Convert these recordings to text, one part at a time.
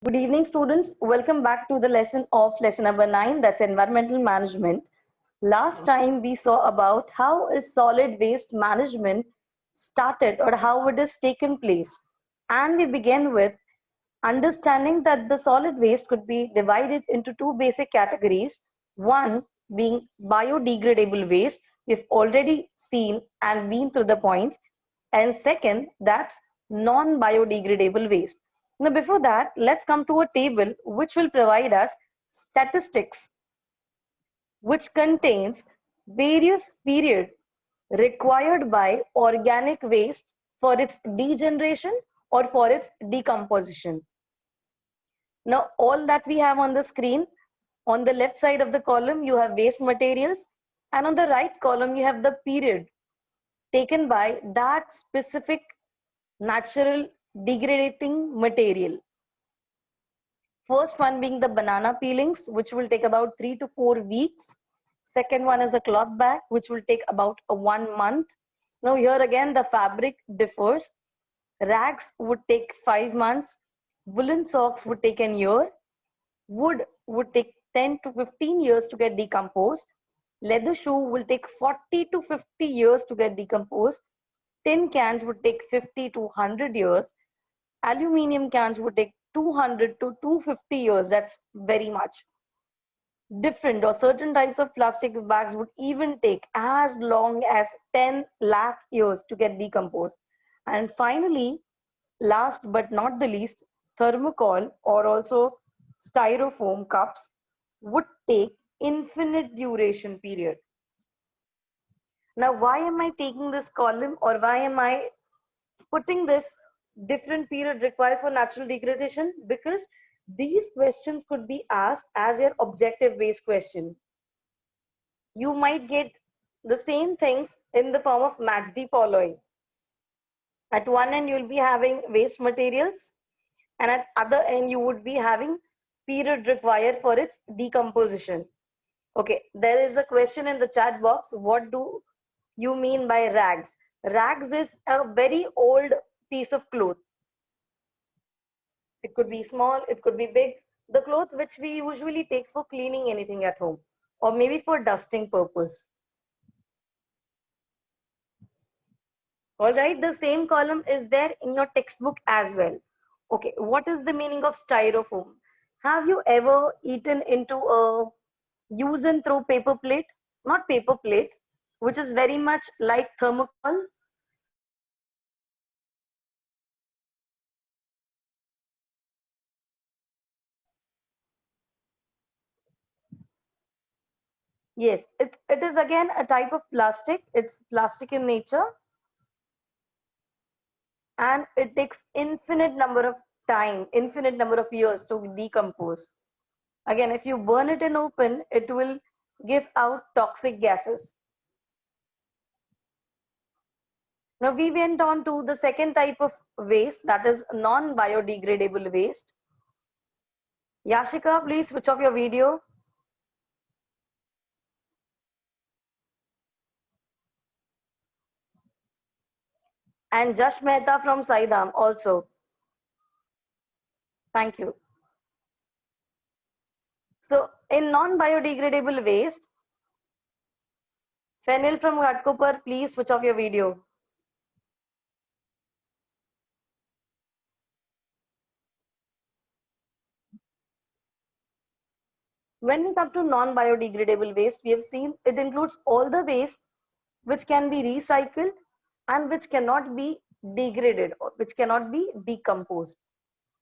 Good evening, students. Welcome back to the lesson number 9, that's environmental management. Last time we saw about how is solid waste management started or how it is taken place. And we began with understanding that the solid waste could be divided into two basic categories. One being biodegradable waste, we've already seen and been through the points. And second, that's non-biodegradable waste. Now, before that, let's come to a table which will provide us statistics, which contains various period required by organic waste for its degeneration or for its decomposition. Now, all that we have on the screen, on the left side of the column, you have waste materials, and on the right column, you have the period taken by that specific natural degrading material. First one being the banana peelings, which will take about 3 to 4 weeks. Second one is a cloth bag, which will take about 1 month. Now here again, the fabric differs. Rags would take 5 months. Woolen socks would take an year. Wood would take 10 to 15 years to get decomposed. Leather shoe will take 40 to 50 years to get decomposed. Tin cans would take 50 to 100 years. Aluminium cans would take 200 to 250 years. That's very much. Different or certain types of plastic bags would even take as long as 10 lakh years to get decomposed. And finally, last but not the least, thermocol or also styrofoam cups would take infinite duration period. Now, why am I taking this column or why am I putting this different period required for natural degradation? Because these questions could be asked as your objective based question. You might get the same things in the form of match the following. At one end, you'll be having waste materials, and at other end, you would be having period required for its decomposition. Okay, there is a question in the chat box. What do you mean by rags? Rags is a very old piece of cloth. It could be small, it could be big. The cloth which we usually take for cleaning anything at home or maybe for dusting purpose. All right, the same column is there in your textbook as well. Okay, what is the meaning of styrofoam? Have you ever eaten into a use and throw paper plate? Not paper plate, which is very much like thermocol. Yes, it is again a type of plastic. It's plastic in nature and it takes infinite number of time, infinite number of years to decompose. Again, if you burn it in open, it will give out toxic gases. Now we went on to the second type of waste, that is non-biodegradable waste. Yashika, please switch off your video. And Jash Mehta from Saidam also. Thank you. So in non-biodegradable waste, Fenil from Ghatkopar, please switch off your video. When we come to non-biodegradable waste, we have seen it includes all the waste which can be recycled and which cannot be degraded or which cannot be decomposed,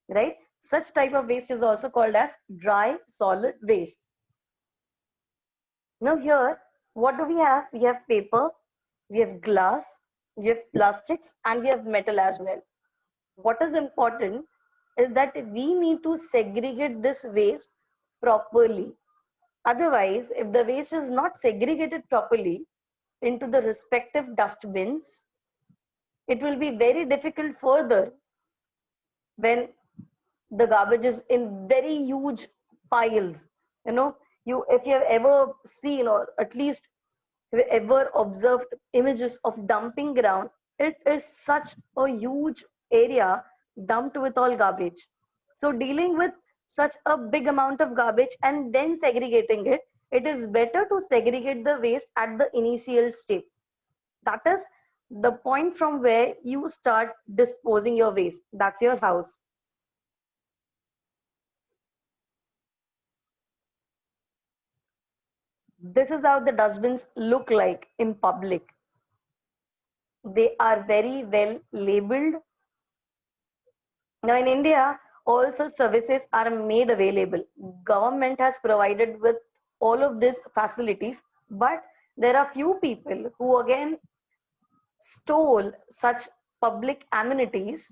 right? Such type of waste is also called as dry solid waste. Now here, what do we have? We have paper, we have glass, we have plastics, and we have metal as well. What is important is that we need to segregate this waste properly. Otherwise, if the waste is not segregated properly into the respective dustbins, it will be very difficult further when the garbage is in very huge piles. You know, if you have ever seen or at least ever observed images of dumping ground, it is such a huge area dumped with all garbage. So dealing with such a big amount of garbage and then segregating it, it is better to segregate the waste at the initial stage. That is the point from where you start disposing your waste. That's your house. This is how the dustbins look like in public. They are very well labeled. Now in India, all such services are made available. Government has provided with all of these facilities, but there are few people who again stole such public amenities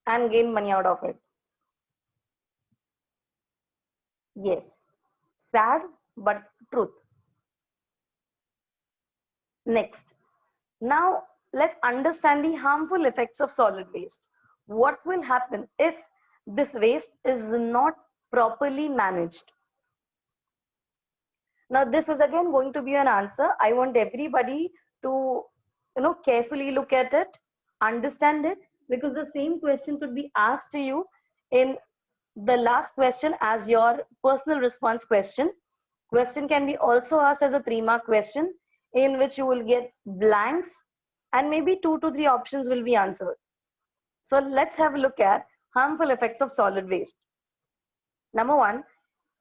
and gain money out of it. Yes, sad but truth. Next, now let's understand the harmful effects of solid waste. What will happen if this waste is not properly managed? Now this is again going to be an answer. I want everybody to carefully look at it, understand it, because the same question could be asked to you in the last question as your personal response question. Question can be also asked as a 3-mark question in which you will get blanks and maybe 2 to 3 options will be answered. So let's have a look at harmful effects of solid waste. Number 1,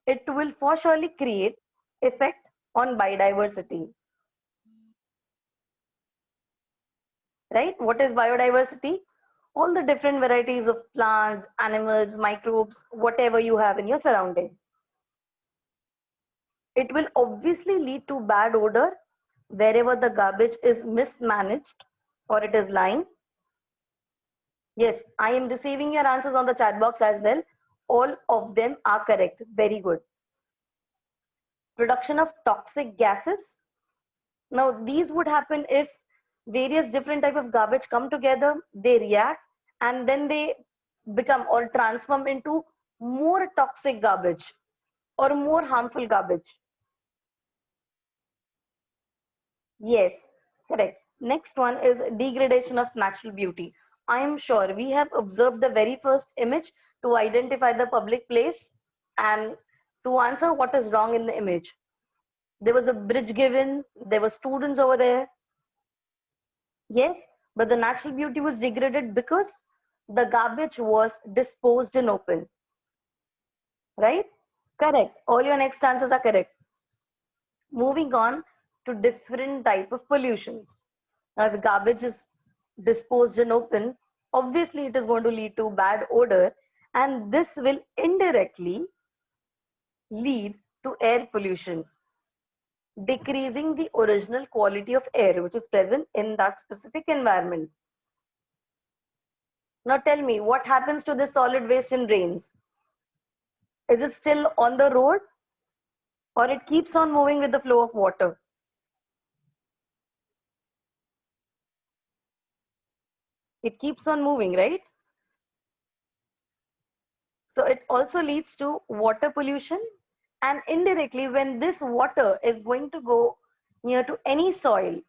it will for surely create effect on biodiversity. Right? What is biodiversity? All the different varieties of plants, animals, microbes, whatever you have in your surrounding. It will obviously lead to bad odor wherever the garbage is mismanaged or it is lying. Yes, I am receiving your answers on the chat box as well. All of them are correct. Very good. Production of toxic gases. Now, these would happen if various different type of garbage come together, they react, and then they become or transform into more toxic garbage or more harmful garbage. Yes, correct. Next one is degradation of natural beauty. I am sure we have observed the very first image to identify the public place and to answer what is wrong in the image. There was a bridge given, there were students over there. Yes, but the natural beauty was degraded because the garbage was disposed in open. Right? Correct. All your next answers are correct. Moving on to different type of pollutions. Now, if garbage is disposed in open, obviously it is going to lead to bad odor, and this will indirectly lead to air pollution, decreasing the original quality of air which is present in that specific environment. Now tell me, what happens to this solid waste in rains? Is it still on the road or it keeps on moving with the flow of water? It keeps on moving, right? So it also leads to water pollution, and indirectly when this water is going to go near to any soil,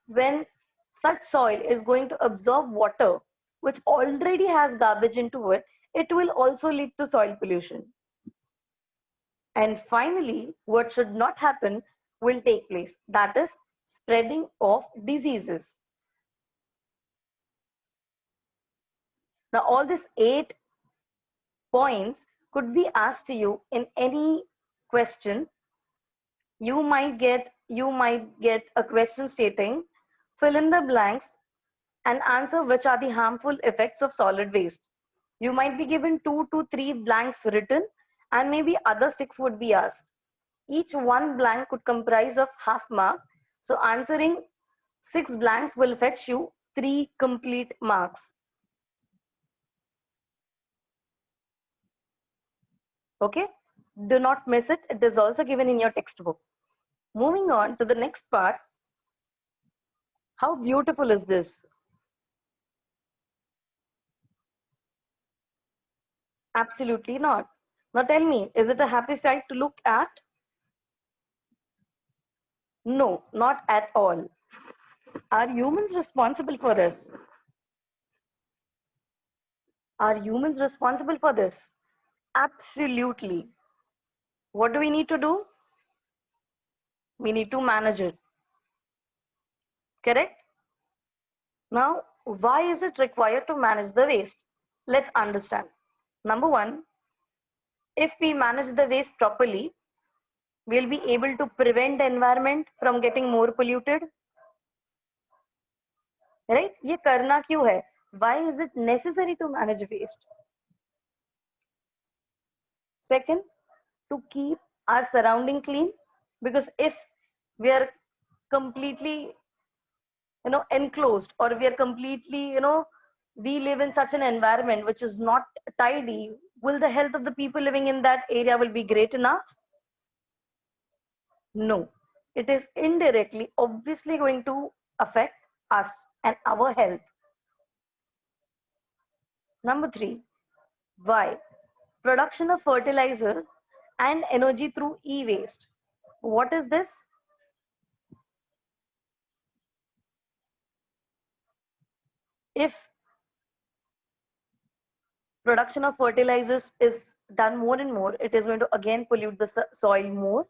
when such soil is going to absorb water which already has garbage into it, it will also lead to soil pollution. And finally, what should not happen will take place, that is spreading of diseases. Now all these 8 points could be asked to you in any question. You might get a question stating fill in the blanks and answer which are the harmful effects of solid waste. You might be given 2 to 3 blanks written and maybe other 6 would be asked. Each one blank could comprise of half mark. So answering 6 blanks will fetch you 3 complete marks. Okay, do not miss it. It is also given in your textbook. Moving on to the next part. How beautiful is this? Absolutely not. Now tell me, is it a happy sight to look at? No, not at all. Are humans responsible for this? Are humans responsible for this? Absolutely. What do we need to do? We need to manage it. Correct? Now, why is it required to manage the waste? Let's understand. Number one, if we manage the waste properly, we'll be able to prevent the environment from getting more polluted. Right? ये करना क्यों है? Why is it necessary to manage waste? Second, to keep our surrounding clean, because if we are completely enclosed, or we are completely we live in such an environment which is not tidy, will the health of the people living in that area will be great enough? No, it is indirectly obviously going to affect us and our health. Number 3, why? Production of fertilizer and energy through e-waste. What is this? If production of fertilizers is done more and more, it is going to again pollute the soil more.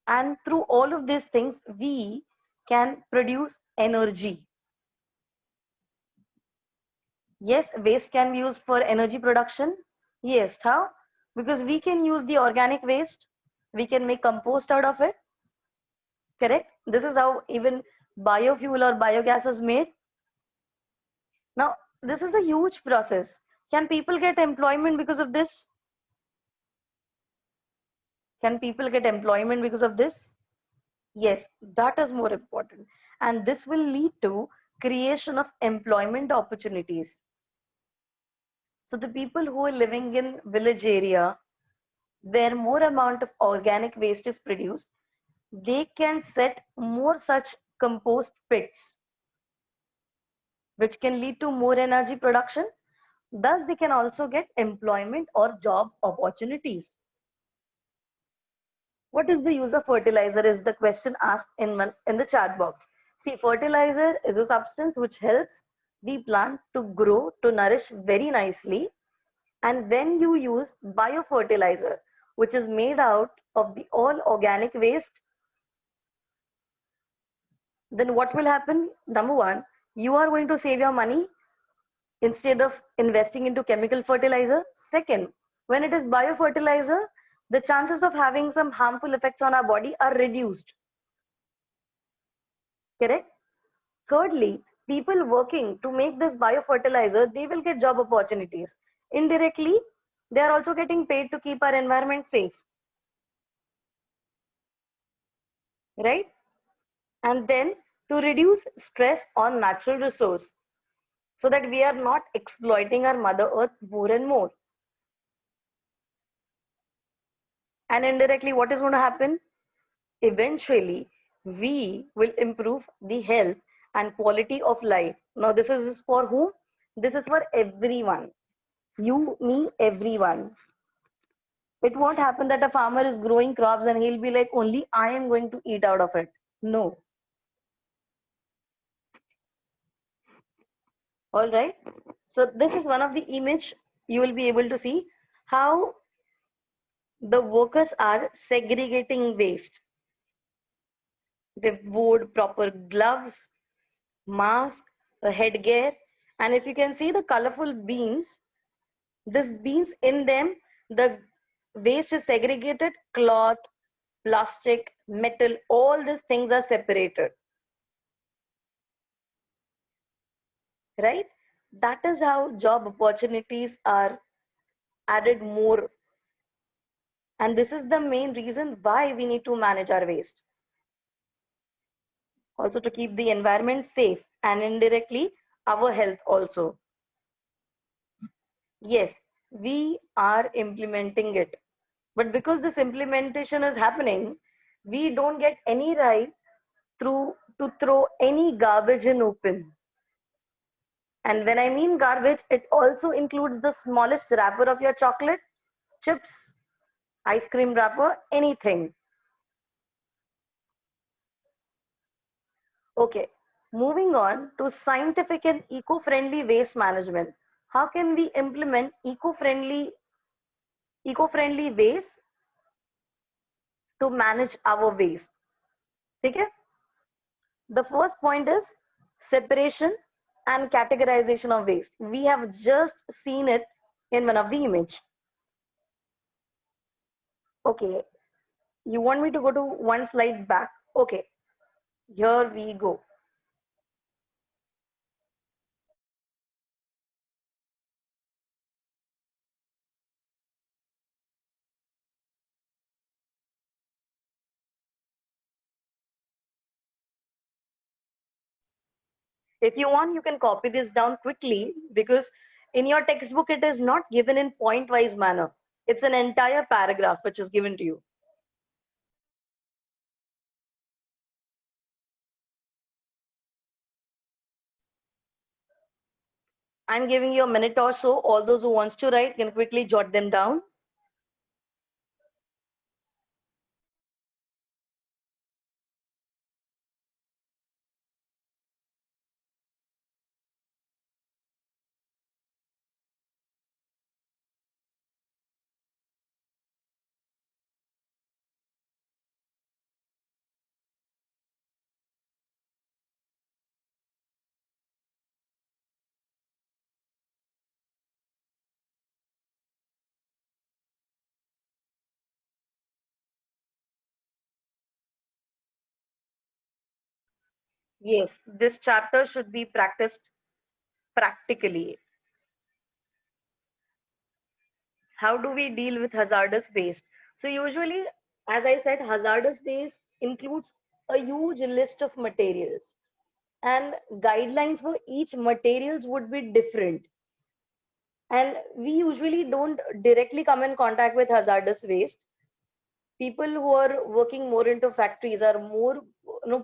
And through all of these things, we can produce energy. Yes, waste can be used for energy production. Yes, how? Because we can use the organic waste. We can make compost out of it. Correct? This is how even biofuel or biogas is made. Now, this is a huge process. Can people get employment because of this? Can people get employment because of this? Yes, that is more important. And this will lead to creation of employment opportunities. So the people who are living in village area where more amount of organic waste is produced, they can set more such compost pits, which can lead to more energy production. Thus, they can also get employment or job opportunities. What is the use of fertilizer is the question asked in the chat box. See, fertilizer is a substance which helps the plant to grow, to nourish very nicely. And when you use biofertilizer, which is made out of the all organic waste, then what will happen? Number one, you are going to save your money instead of investing into chemical fertilizer. Second, when it is biofertilizer, the chances of having some harmful effects on our body are reduced. Correct? Thirdly, people working to make this biofertilizer, they will get job opportunities. Indirectly, they are also getting paid to keep our environment safe. Right? And then to reduce stress on natural resource, so that we are not exploiting our mother earth more and more. And indirectly, what is going to happen? Eventually, we will improve the health and quality of life. Now, this is for whom? This is for everyone. You, me, everyone. It won't happen that a farmer is growing crops and he'll be like, only I am going to eat out of it. No. All right. So this is one of the image you will be able to see how the workers are segregating waste. They wore proper gloves, mask, a headgear, and if you can see the colorful beans, these beans in them, the waste is segregated, cloth, plastic, metal, all these things are separated. Right? That is how job opportunities are added more. And this is the main reason why we need to manage our waste. Also to keep the environment safe and indirectly our health also. Yes, we are implementing it. But because this implementation is happening, we don't get any right to throw any garbage in open. And when I mean garbage, it also includes the smallest wrapper of your chocolate, chips, ice cream wrapper, anything. Okay, moving on to scientific and eco-friendly waste management. how can we implement eco-friendly ways to manage our waste? Okay? The first point is separation and categorization of waste. We have just seen it in one of the image. Okay, you want me to go to one slide back? Okay, here we go. If you want, you can copy this down quickly, because in your textbook, it is not given in point-wise manner. It's an entire paragraph which is given to you. I'm giving you a minute or so. All those who wants to write can quickly jot them down. Yes, this chapter should be practiced practically. How do we deal with hazardous waste? So usually, as I said, hazardous waste includes a huge list of materials, and guidelines for each materials would be different. And we usually don't directly come in contact with hazardous waste. People who are working more into factories are more,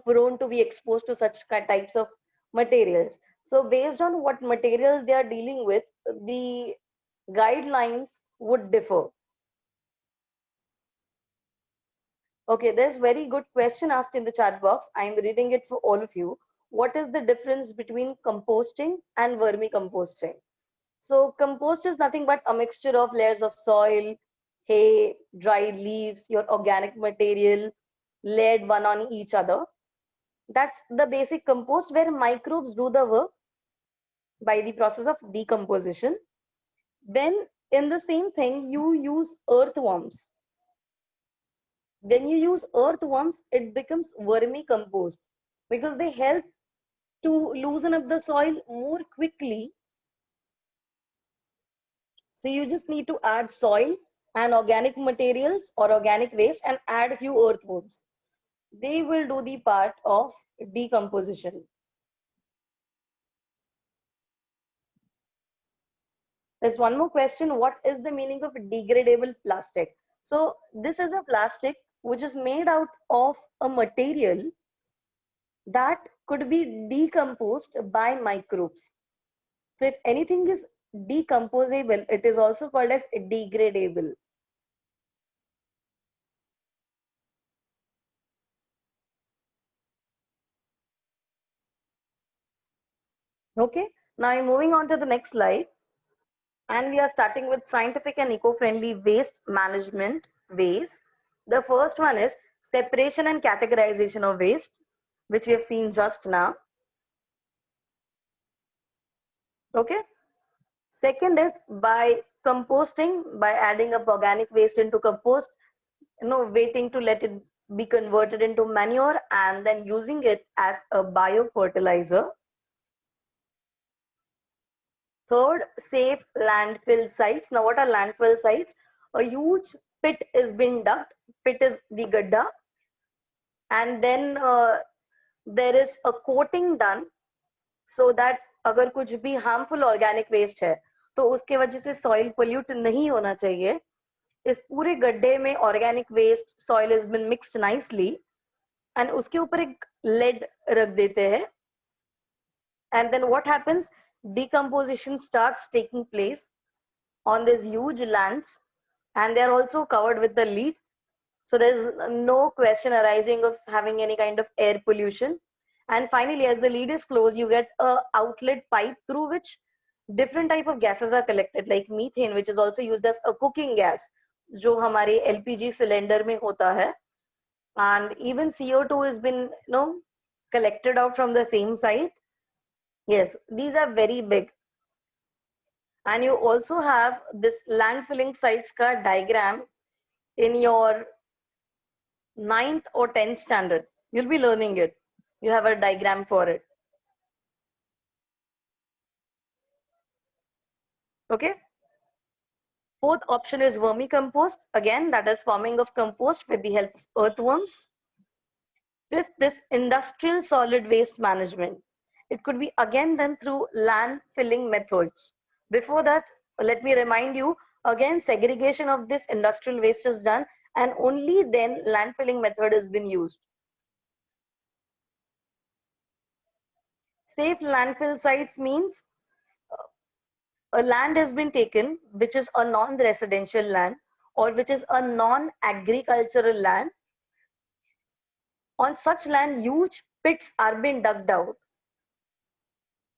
prone to be exposed to such types of materials. So based on what materials they are dealing with, the guidelines would differ. Okay, there's very good question asked in the chat box. I'm reading it for all of you. What is the difference between composting and vermicomposting? So compost is nothing but a mixture of layers of soil, hay, dried leaves, your organic material, layered one on each other. That's the basic compost, where microbes do the work by the process of decomposition. Then in the same thing, you use earthworms. When you use earthworms, it becomes vermicompost, because they help to loosen up the soil more quickly. So you just need to add soil and organic materials or organic waste and add a few earthworms. They will do the part of decomposition. There's one more question. What is the meaning of degradable plastic? So this is a plastic which is made out of a material that could be decomposed by microbes. So if anything is decomposable, it is also called as degradable. Okay, now I'm moving on to the next slide. And we are starting with scientific and eco-friendly waste management ways. The first one is separation and categorization of waste, which we have seen just now. Okay. Second is by composting, by adding up organic waste into compost, waiting to let it be converted into manure and then using it as a biofertilizer. Third, safe landfill sites. Now, what are landfill sites? A huge pit is being dug. Pit is the gadda, and then there is a coating done so that अगर कुछ भी harmful organic waste है तो उसके वजह से soil pollute नहीं होना चाहिए. इस पूरे गड्ढे में organic waste soil has been mixed nicely and उसके ऊपर एक lead रख देते हैं. And then what happens? Decomposition starts taking place on these huge lands, and they're also covered with the lead. So there's no question arising of having any kind of air pollution. And finally, as the lead is closed, you get a outlet pipe through which different type of gases are collected, like methane, which is also used as a cooking gas, जो हमारे LPG cylinder में होता है, and even CO2 has been, collected out from the same site. Yes, these are very big. And you also have this landfilling sites ka diagram in your 9th or 10th standard. You'll be learning it. You have a diagram for it. Okay. Fourth option is vermicompost. Again, that is forming of compost with the help of earthworms. Fifth, this industrial solid waste management. It could be again done through land filling methods. Before that, let me remind you, again, segregation of this industrial waste is done, and only then land filling method has been used. Safe landfill sites means a land has been taken which is a non-residential land or which is a non-agricultural land. On such land, huge pits are being dug out.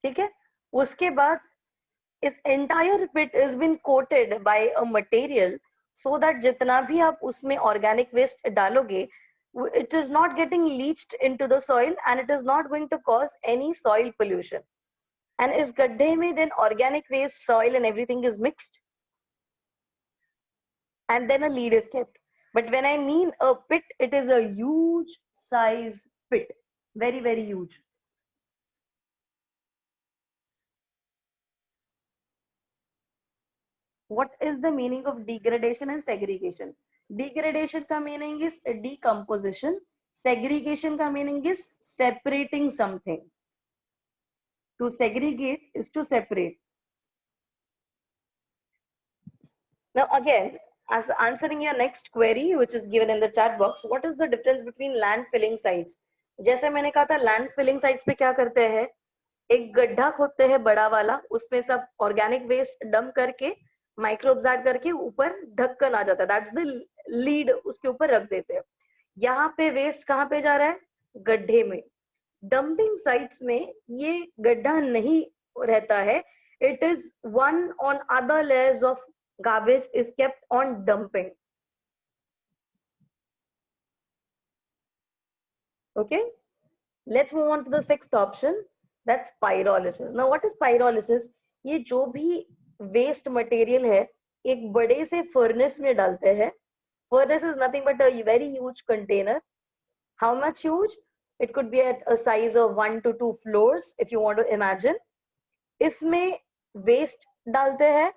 ठीक है? उसके बाद इस entire pit has been coated by a material so that जितना भी आप उसमें organic waste डालोगे, it is not getting leached into the soil and it is not going to cause any soil pollution. And इस गड्ढे में then organic waste, soil and everything is mixed. And then a lead is kept. But when I mean a pit, it is a huge size pit. Very, very huge. What is the meaning of degradation and segregation? Degradation ka meaning is decomposition. Segregation ka meaning is separating something. To segregate is to separate. Now again, as answering your next query, which is given in the chat box, what is the difference between land filling sites? जैसे मैंने कहा था, land filling sites पे क्या करते हैं, एक गड्ढा खोदते हैं बड़ा वाला, उसमें सब ऑर्गेनिक वेस्ट डंप करके माइक्रोब्स ऐड करके ऊपर ढक्कन आ जाता है, दैट्स द लीड, उसके ऊपर रख देते हैं. यहाँ पे वेस्ट कहाँ पे जा रहा है, गड्ढे में. डंपिंग साइट्स में ये गड्ढा नहीं रहता है, it is one on other layers of garbage is kept on dumping. Okay, let's move on to the sixth option, that's pyrolysis. Now what is pyrolysis? ये जो भी waste material है एक बड़े से furnace में डालते हैं. Furnace is nothing but a very huge container. How much huge? It could be at a size of 1 to 2 floors if you want to imagine. इसमें waste डालते हैं,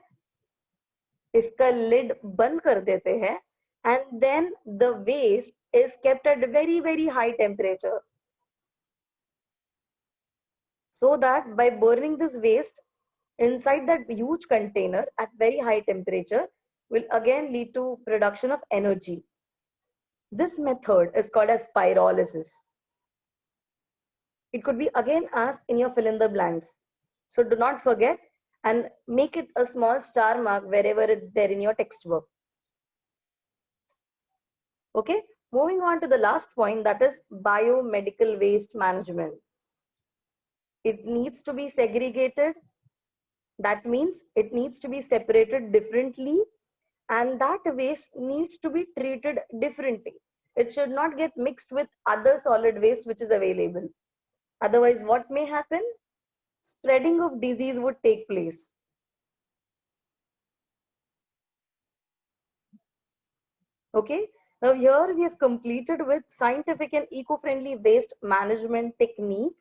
इसका lid बंद कर देते हैं, and then the waste is kept at very, very high temperature, so that by burning this waste inside that huge container at very high temperature will again lead to production of energy. This method is called as pyrolysis. It could be again asked in your fill in the blanks, so do not forget and make it a small star mark wherever it's there in your textbook. Okay, moving on to the last point, that is biomedical waste management. It needs to be segregated. That means it needs to be separated differently, and that waste needs to be treated differently. It should not get mixed with other solid waste which is available. Otherwise, what may happen? Spreading of disease would take place. Okay, now here we have completed with scientific and eco-friendly waste management technique.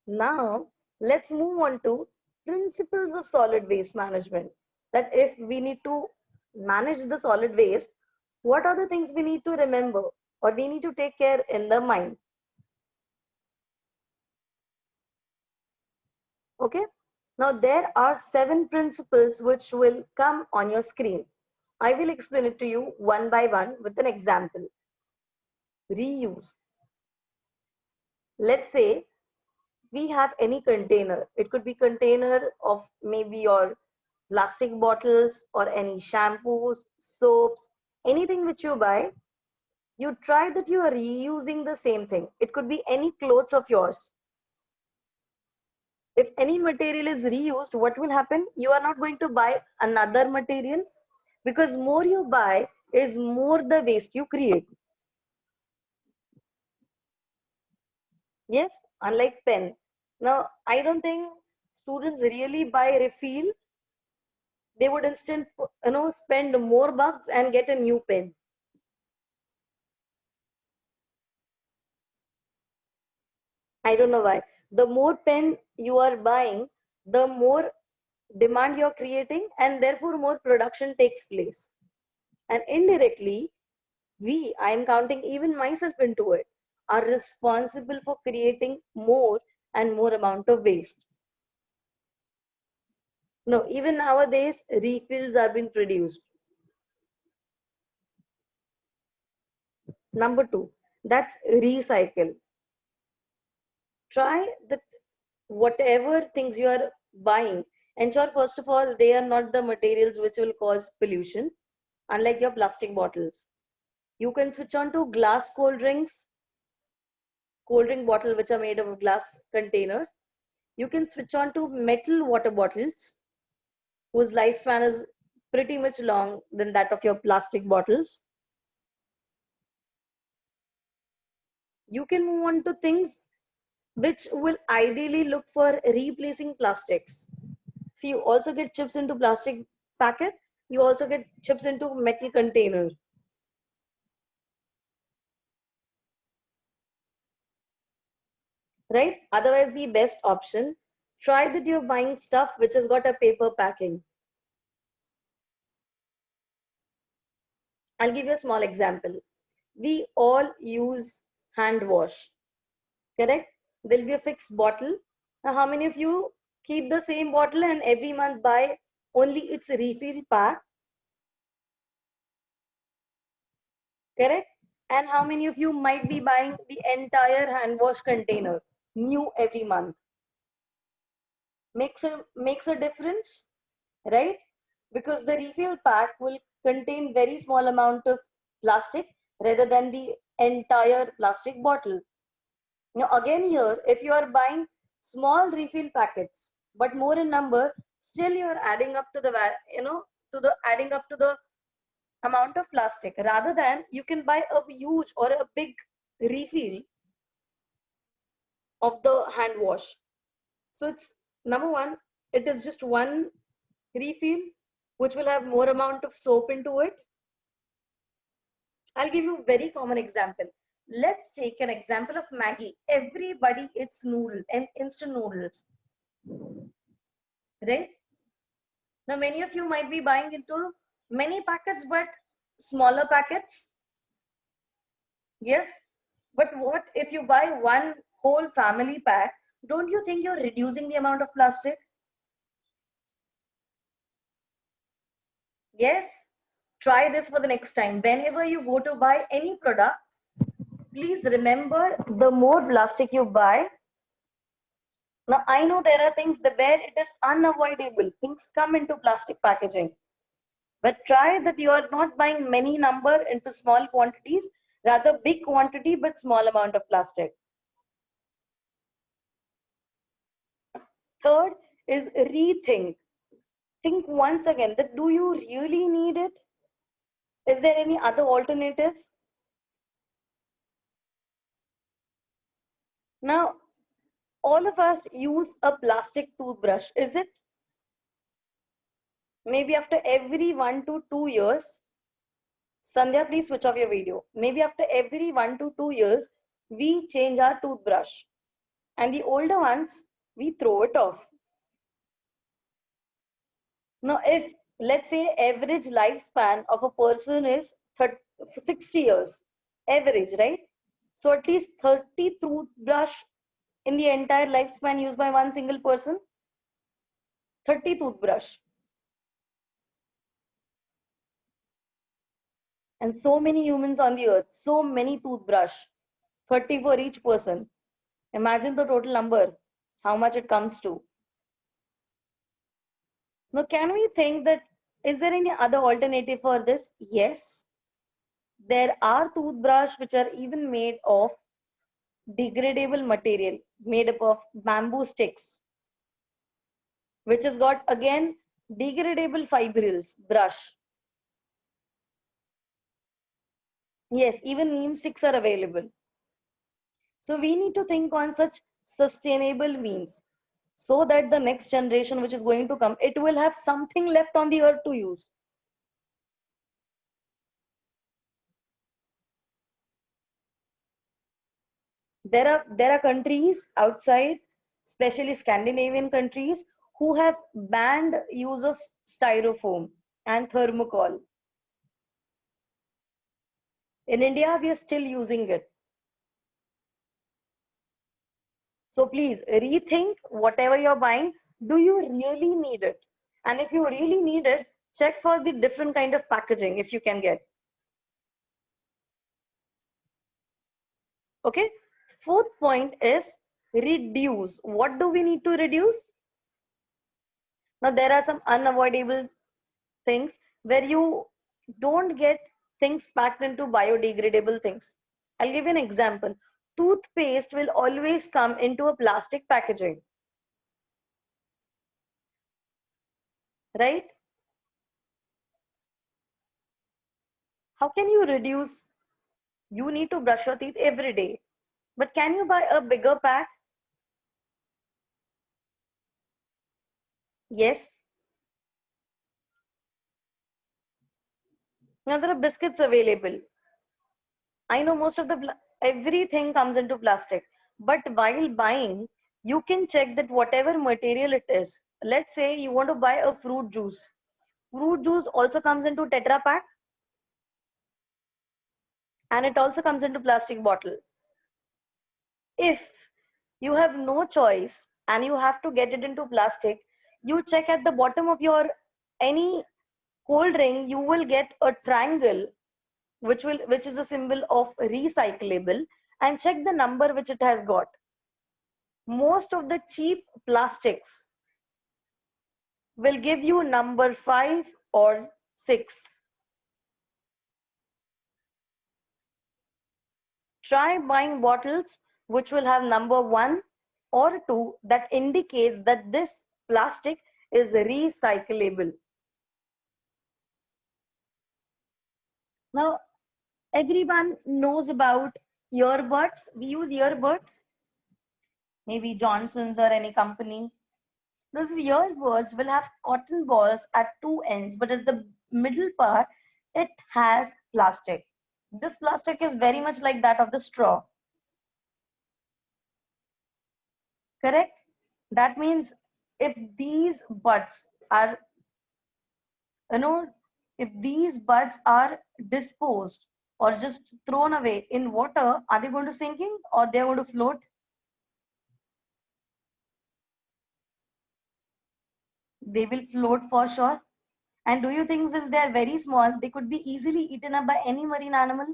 Now let's move on to principles of solid waste management. That if we need to manage the solid waste, what are the things we need to remember or we need to take care in the mind? Okay, now there are 7 principles which will come on your screen. I will explain it to you one by one with an example. Reuse. Let's say we have any container. It could be container of maybe your plastic bottles or any shampoos, soaps, anything which you buy. You try that you are reusing the same thing. It could be any clothes of yours. If any material is reused, what will happen? You are not going to buy another material, because more you buy is more the waste you create. Yes, unlike pen. Now, I don't think students really buy refill. They would instant, spend more bucks and get a new pen. I don't know why. The more pen you are buying, the more demand you're creating, and therefore more production takes place. And indirectly, I am counting even myself into it, are responsible for creating more and more amount of waste. No, even nowadays, refills are being produced. Number two, that's recycle. Try that whatever things you are buying, ensure first of all they are not the materials which will cause pollution, unlike your plastic bottles. You can switch on to glass cold drink bottle which are made of a glass container. You can switch on to metal water bottles whose lifespan is pretty much long than that of your plastic bottles. You can move on to things which will ideally look for replacing plastics. So you also get chips into plastic packet. You also get chips into metal container. Right? Otherwise, the best option, try that you're buying stuff which has got a paper packing. I'll give you a small example. We all use hand wash, correct? There'll be a fixed bottle. Now, how many of you keep the same bottle and every month buy only its refill pack, correct? And how many of you might be buying the entire hand wash container, new every month? Makes a difference, right? Because the refill pack will contain very small amount of plastic rather than the entire plastic bottle. Now again here, if you are buying small refill packets but more in number, still you are adding up to the adding up to the amount of plastic, rather than you can buy a huge or a big refill of the hand wash. So it's number one, it is just one refill which will have more amount of soap into it. I'll give you a very common example. Let's take an example of Maggie. Everybody eats noodle and instant noodles, right? Now many of you might be buying into many packets but smaller packets. Yes, but what if you buy one whole family pack? Don't you think you're reducing the amount of plastic? Yes, try this for the next time. Whenever you go to buy any product, please remember, the more plastic you buy. Now, I know there are things where it is unavoidable. Things come into plastic packaging. But try that you are not buying many number into small quantities, rather big quantity but small amount of plastic. Third is rethink. Think once again that do you really need it? Is there any other alternative? Now, all of us use a plastic toothbrush, is it? Maybe after every 1 to 2 years, Sandhya, please switch off your video. Maybe after every 1 to 2 years, we change our toothbrush. And the older ones, we throw it off. Now, if let's say average lifespan of a person is 60 years, average, right? So at least 30 toothbrush in the entire lifespan used by one single person, 30 toothbrush. And so many humans on the earth, so many toothbrush, 30 for each person. Imagine the total number, how much it comes to. Now, can we think that, is there any other alternative for this? Yes. There are toothbrush which are even made of degradable material, made up of bamboo sticks. which has got again degradable fibrils brush. Yes, even neem sticks are available. So we need to think on such sustainable means so that the next generation which is going to come, it will have something left on the earth to use. There are countries outside, especially Scandinavian countries, who have banned use of styrofoam and thermocol. In India, we are still using it. So please rethink whatever you're buying. Do you really need it? And if you really need it, check for the different kind of packaging if you can get. Okay. Fourth point is reduce. What do we need to reduce? Now there are some unavoidable things where you don't get things packed into biodegradable things. I'll give you an example. Toothpaste will always come into a plastic packaging, right? How can you reduce? You need to brush your teeth every day. But can you buy a bigger pack? Yes. Now there are biscuits available. I know most of the everything comes into plastic. But while buying, you can check that whatever material it is. Let's say you want to buy a fruit juice. Fruit juice also comes into Tetra Pak and it also comes into plastic bottle. If you have no choice and you have to get it into plastic, you check at the bottom of your any cold drink, you will get a triangle which is a symbol of recyclable, and check the number which it has got. Most of the cheap plastics will give you number 5 or 6. Try buying bottles which will have number 1 or 2 that indicates that this plastic is recyclable. Now, everyone knows about earbuds. We use earbuds, maybe Johnson's or any company. Those earbuds will have cotton balls at two ends, but at the middle part, it has plastic. This plastic is very much like that of the straw. Correct? That means if these buds are, you know, if these buds are disposed or just thrown away in water, are they going to sinking or they're going to float? They will float for sure. And do you think since they are very small, they could be easily eaten up by any marine animal?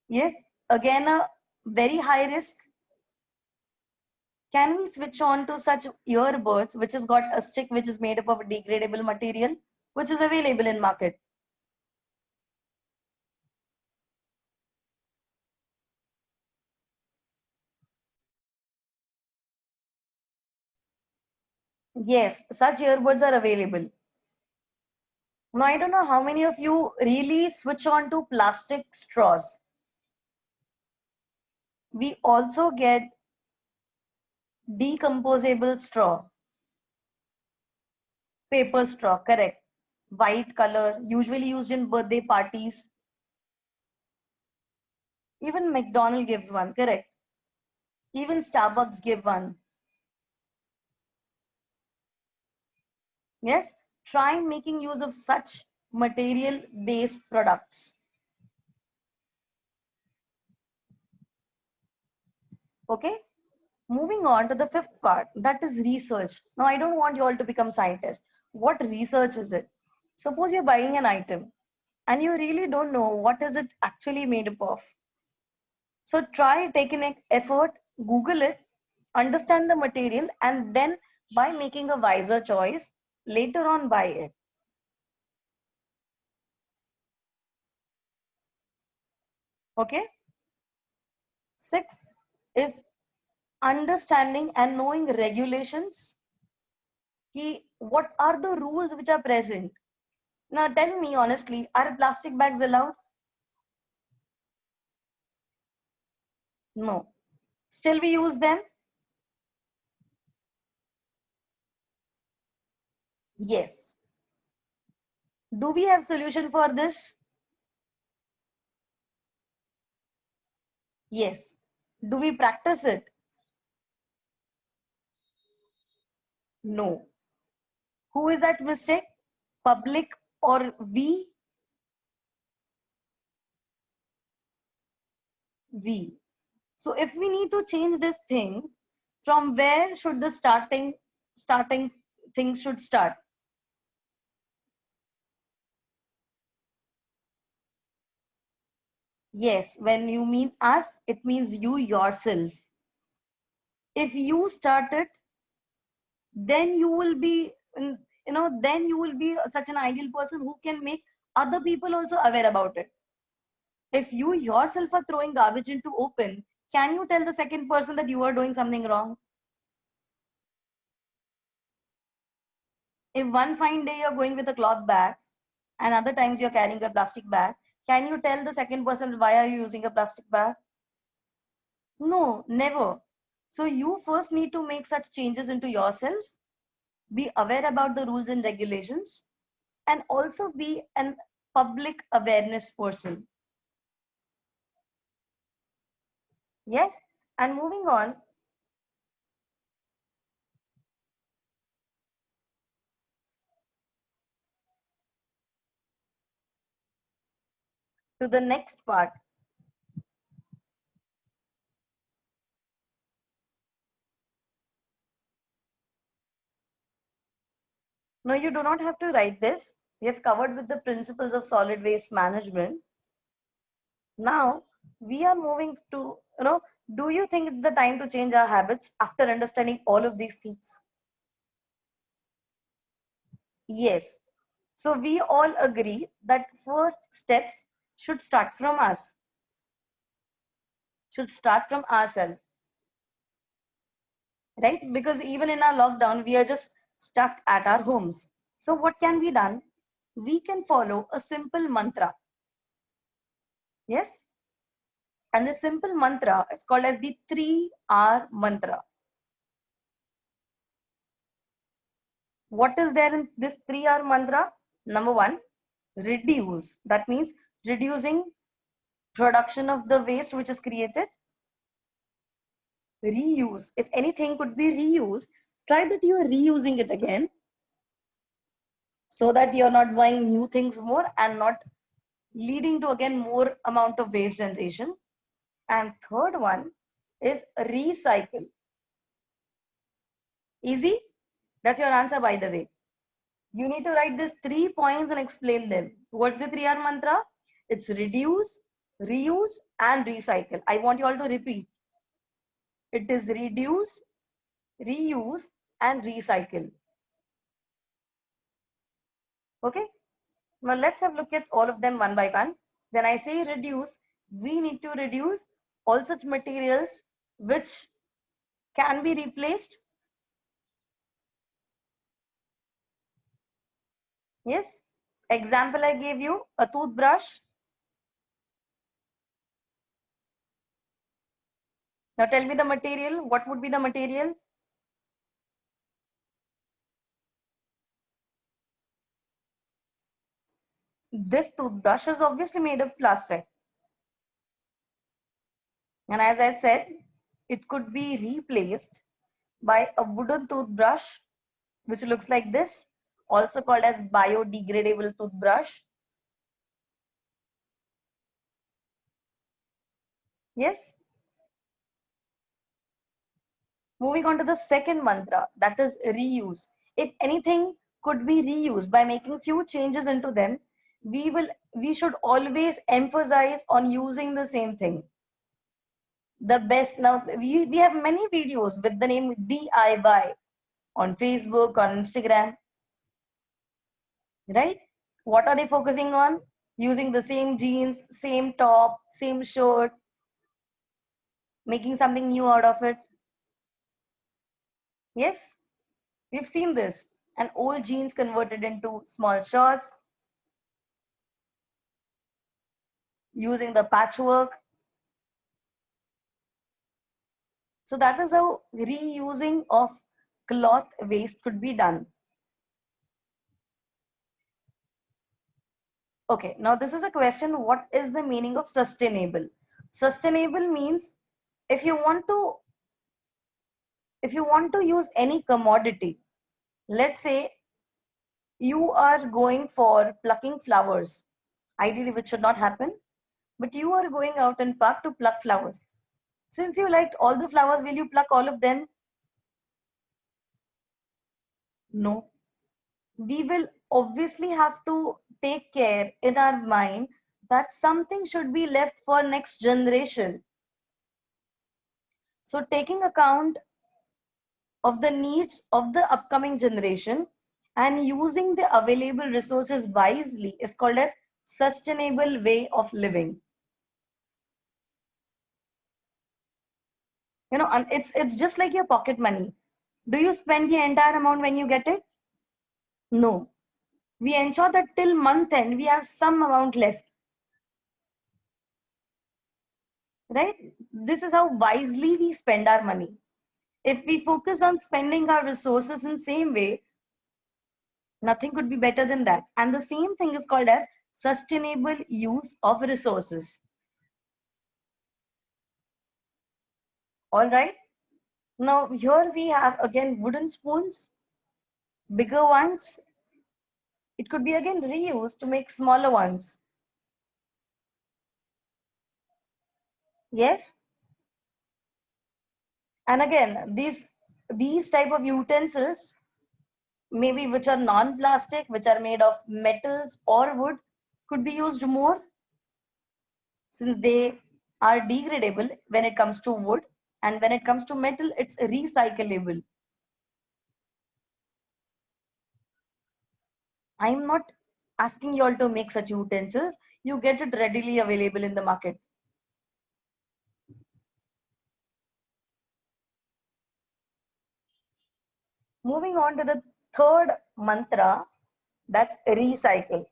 Yes, again, a very high risk. Can we switch on to such earbuds, which has got a stick which is made up of a degradable material, which is available in market? Yes, such earbuds are available. Now, I don't know how many of you really switch on to plastic straws. We also get decomposable straw, paper straw, correct. White color, usually used in birthday parties. Even McDonald gives one, correct. Even Starbucks give one. Yes, try making use of such material based products. Okay, moving on to the fifth part, that is research. Now, I don't want you all to become scientists. What research is it? Suppose you're buying an item and you really don't know what is it actually made up of. So try taking an effort, Google it, understand the material, and then by making a wiser choice, later on buy it. Okay. Sixth is understanding and knowing regulations. What are the rules which are present? Now tell me honestly, are plastic bags allowed? No. Still we use them? Yes. Do we have solution for this? Yes. Do we practice it? No. Who is at mistake? Public or we? We. So if we need to change this thing, from where should the starting things should start? Yes, when you mean us, it means you yourself. If you start it, then you will be, then you will be such an ideal person who can make other people also aware about it. If you yourself are throwing garbage into open, can you tell the second person that you are doing something wrong? If one fine day you're going with a cloth bag and other times you're carrying a plastic bag, can you tell the second person why are you using a plastic bag? No, never. So you first need to make such changes into yourself, be aware about the rules and regulations, and also be an public awareness person. Yes. And moving on to the next part. No, you do not have to write this. We have covered with the principles of solid waste management. Now we are moving to, do you think it's the time to change our habits after understanding all of these things? Yes. So we all agree that first steps should start from us, should start from ourselves, right? Because even in our lockdown, we are just stuck at our homes. So what can be done? We can follow a simple mantra. Yes. And this simple mantra is called as the 3R mantra. What is there in this 3R mantra? Number one, reduce. That means reducing production of the waste which is created. Reuse. If anything could be reused, try that you are reusing it again so that you're not buying new things more and not leading to again more amount of waste generation. And third one is recycle. Easy? That's your answer, by the way. You need to write these 3 points and explain them. What's the 3R mantra? It's reduce, reuse, and recycle. I want you all to repeat. It is reduce, reuse, and recycle. Okay? Now let's have a look at all of them one by one. When I say reduce, we need to reduce all such materials which can be replaced. Yes. Example I gave you, a toothbrush. Now tell me the material. What would be the material? This toothbrush is obviously made of plastic. And as I said, it could be replaced by a wooden toothbrush, which looks like this, also called as biodegradable toothbrush. Yes. Moving on to the second mantra, that is reuse. If anything could be reused by making few changes into them, we should always emphasize on using the same thing. The best, now we have many videos with the name DIY on Facebook, on Instagram, right? What are they focusing on? Using the same jeans, same top, same shirt, making something new out of it. Yes, we've seen this. And old jeans converted into small shorts using the patchwork. So that is how reusing of cloth waste could be done. Okay, now this is a question. What is the meaning of sustainable? Sustainable means if you want to use any commodity, let's say you are going for plucking flowers, ideally which should not happen, but you are going out in park to pluck flowers. Since you liked all the flowers, will you pluck all of them? No. We will obviously have to take care in our mind that something should be left for next generation. So taking account of the needs of the upcoming generation and using the available resources wisely is called as sustainable way of living. You know, and it's just like your pocket money. Do you spend the entire amount when you get it? No. We ensure that till month end we have some amount left, right? This is how wisely we spend our money. If we focus on spending our resources in same way, nothing could be better than that. And the same thing is called as sustainable use of resources. All right. Now here we have again wooden spoons, bigger ones. It could be again reused to make smaller ones. Yes. And again, these type of utensils, maybe which are non-plastic, which are made of metals or wood, could be used more since they are degradable when it comes to wood, and when it comes to metal, it's recyclable. I'm not asking you all to make such utensils. You get it readily available in the market. Moving on to the third mantra, that's recycle.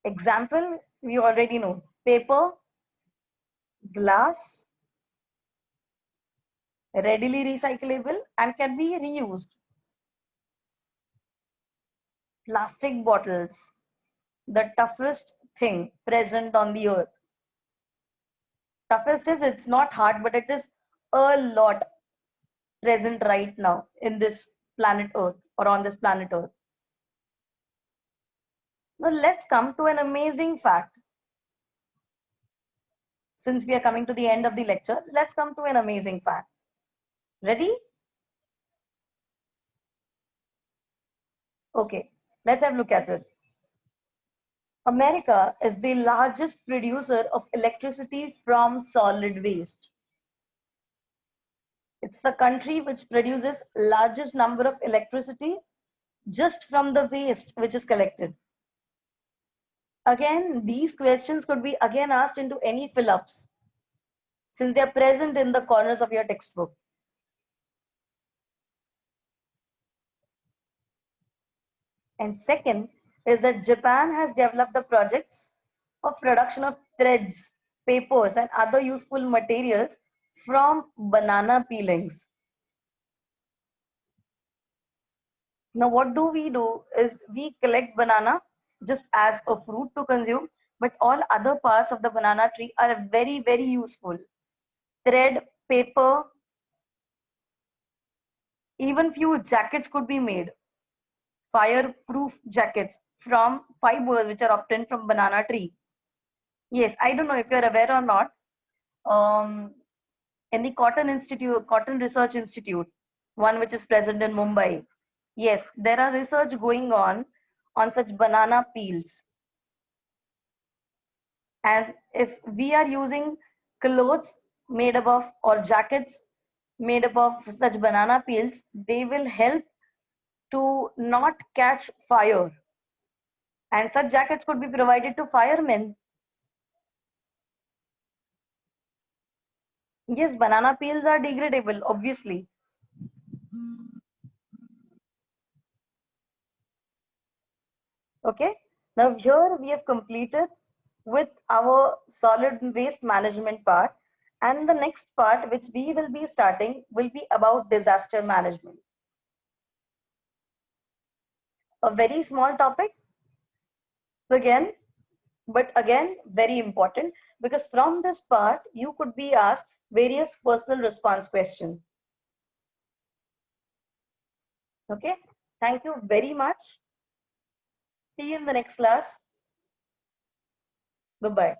Example, we already know paper, glass, readily recyclable and can be reused. Plastic bottles, the toughest thing present on the earth. Toughest is it's not hard, but it is a lot present right now in this planet Earth or on this planet Earth. Now let's come to an amazing fact. Since we are coming to the end of the lecture, let's come to an amazing fact. Ready? Okay, let's have a look at it. America is the largest producer of electricity from solid waste. It's the country which produces largest number of electricity just from the waste which is collected. Again, these questions could be again asked into any fill-ups since they are present in the corners of your textbook. And second is that Japan has developed the projects of production of threads, papers, and other useful materials from banana peelings. Now, what do is we collect banana just as a fruit to consume, but all other parts of the banana tree are very, very useful. Thread, paper, even few jackets could be made. Fireproof jackets from fibers which are obtained from banana tree. Yes, I don't know if you're aware or not. Um, in the Cotton Institute, Cotton Research Institute, one which is present in Mumbai. Yes, there are research going on such banana peels. And if we are using clothes made up of or jackets made up of such banana peels, they will help to not catch fire. And such jackets could be provided to firemen. Yes, banana peels are degradable, obviously. Okay. Now here we have completed with our solid waste management part. And the next part which we will be starting will be about disaster management. A very small topic again, but again very important, because from this part you could be asked various personal response questions. Okay. Thank you very much. See you in the next class. Bye bye.